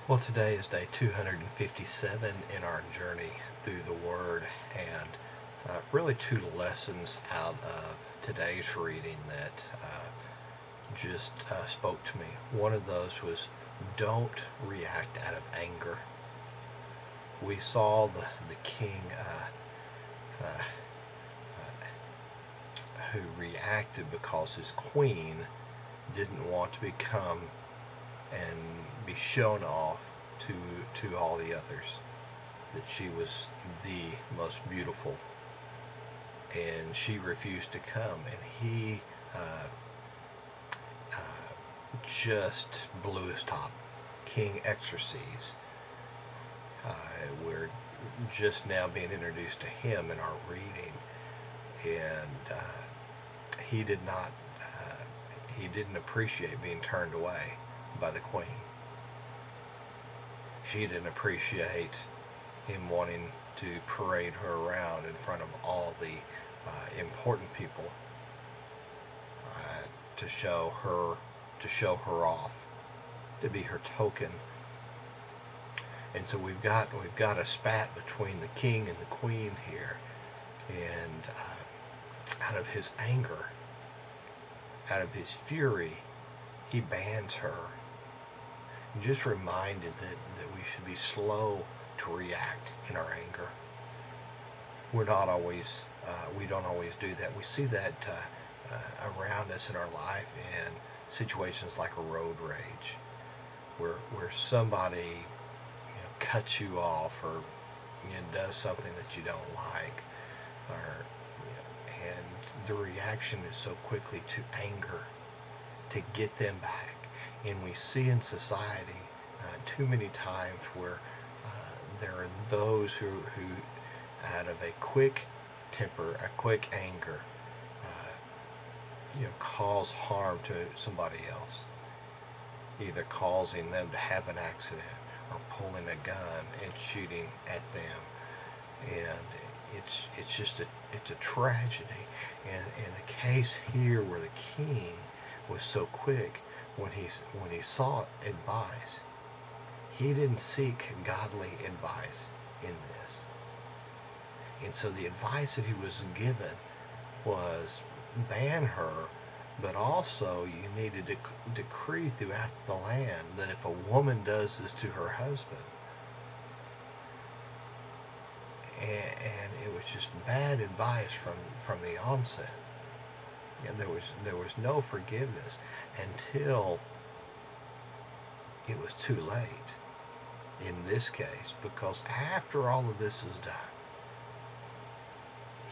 Well, today is day 257 in our journey through the Word, and really two lessons out of today's reading that just spoke to me. One of those was don't react out of anger. We saw the king who reacted because his queen didn't want to become and be shown off to all the others, that she was the most beautiful, and she refused to come, and he just blew his top. King Xerxes, we're just now being introduced to him in our reading, and he didn't appreciate being turned away by the queen. She didn't appreciate him wanting to parade her around in front of all the important people to show her off, to be her token. And so we've got a spat between the king and the queen here, and out of his anger, out of his fury, he bans her. And just reminded that we should be slow to react in our anger. We don't always do that. We see that around us in our life in situations like a road rage, where somebody cuts you off or does something that you don't like, or and the reaction is so quickly to anger, to get them back. And we see in society too many times where there are those who out of a quick temper, a quick anger, cause harm to somebody else, either causing them to have an accident or pulling a gun and shooting at them. And it's just a tragedy. And in the case here where the king was so quick, when he sought advice, he didn't seek godly advice in this. And so the advice that he was given was ban her, but also you needed to decree throughout the land that if a woman does this to her husband, and it was just bad advice from the onset. And there was no forgiveness until it was too late in this case, because after all of this was done,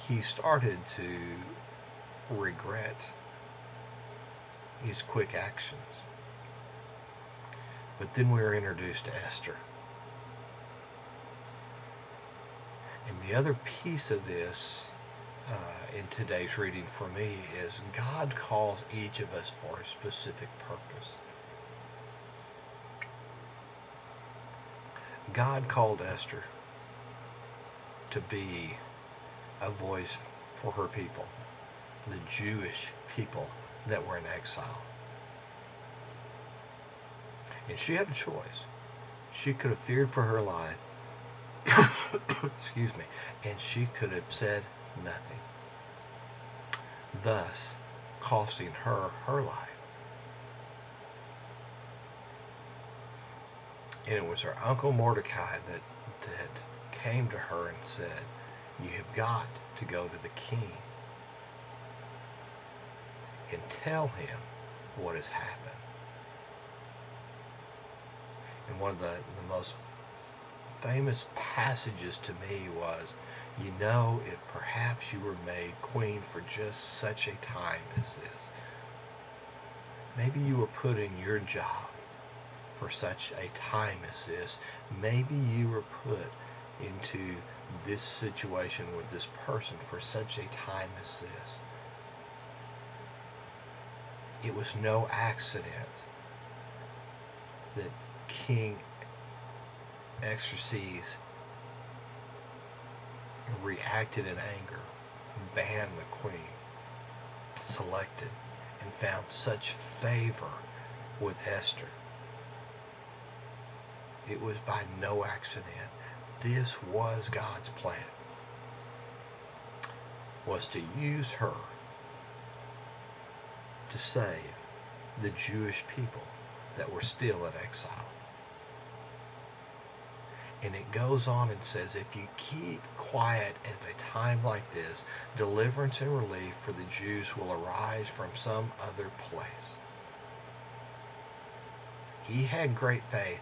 he started to regret his quick actions. But then we were introduced to Esther. And the other piece of this in today's reading for me is God calls each of us for a specific purpose. God called Esther to be a voice for her people, the Jewish people that were in exile. And she had a choice. She could have feared for her life, excuse me, and she could have said nothing, thus costing her life. And it was her uncle Mordecai that came to her and said, you have got to go to the king and tell him what has happened. And one of the most famous passages to me was, if perhaps you were made queen for just such a time as this, maybe you were put in your job for such a time as this, maybe you were put into this situation with this person for such a time as this. It was no accident that King Xerxes reacted in anger, banned the queen, selected, and found such favor with Esther. It was by no accident. This was God's plan, was to use her to save the Jewish people that were still in exile. And it goes on and says, if you keep quiet at a time like this, deliverance and relief for the Jews will arise from some other place. He had great faith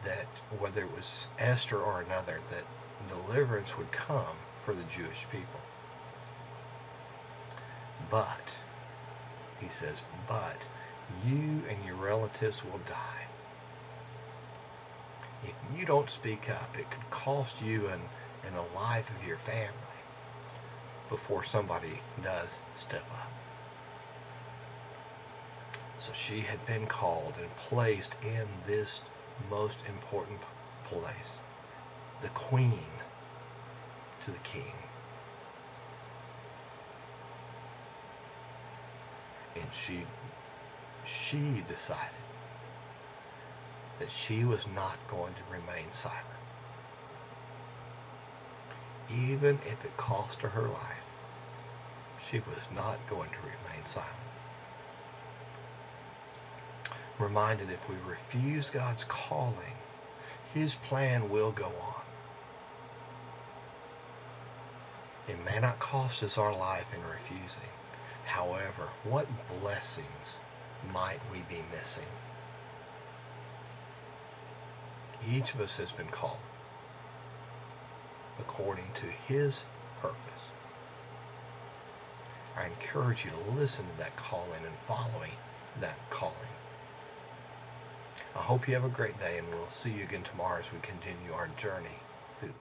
that whether it was Esther or another, that deliverance would come for the Jewish people. But, he says, but you and your relatives will die. If you don't speak up, it could cost you and the life of your family before somebody does step up. So she had been called and placed in this most important place, the queen to the king. And she decided that she was not going to remain silent. Even if it cost her her life, she was not going to remain silent. Reminded, if we refuse God's calling, His plan will go on. It may not cost us our life in refusing. However, what blessings might we be missing? Each of us has been called according to His purpose. I encourage you to listen to that calling and following that calling. I hope you have a great day, and we'll see you again tomorrow as we continue our journey through